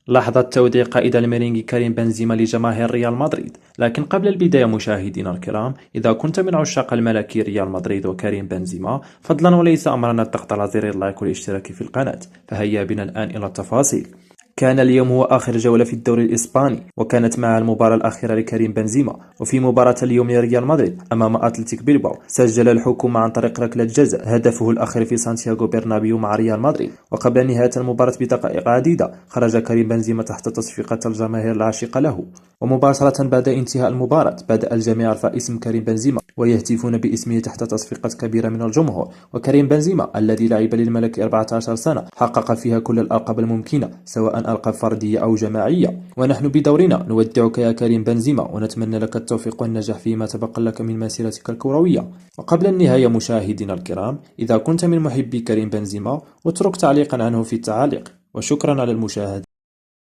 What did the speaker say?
لحظة توديع قائد الميرينغي كريم بنزيما لجماهير ريال مدريد. لكن قبل البداية مشاهدينا الكرام، إذا كنت من عشاق الملكي ريال مدريد وكريم بنزيما، فضلا وليس أمرنا الضغط على زر اللايك والاشتراك في القناة. فهيا بنا الآن إلى التفاصيل. كان اليوم هو آخر جولة في الدوري الإسباني، وكانت معها المباراة الأخيرة لكريم بنزيما. وفي مباراة اليوم لريال مدريد أمام أتلتيك بيلباو، سجل الحكم عن طريق ركلة جزاء هدفه الأخير في سانتياغو برنابيو مع ريال مدريد. وقبل نهاية المباراة بدقائق عديدة، خرج كريم بنزيما تحت تصفيقات الجماهير العاشقة له. ومباشرة بعد انتهاء المباراة، بدأ الجميع يرفع اسم كريم بنزيما ويهتفون باسمه تحت تصفيقات كبيرة من الجمهور. وكريم بنزيما الذي لعب للملك 14 سنة حقق فيها كل الألقاب الممكنة، سواء ألقاب فردية أو جماعية. ونحن بدورنا نودعك يا كريم بنزيما، ونتمنى لك التوفيق والنجاح فيما تبقى لك من مسيرتك الكروية. وقبل النهاية مشاهدينا الكرام، إذا كنت من محبي كريم بنزيما، اترك تعليقا عنه في التعاليق. وشكرا على المشاهدة.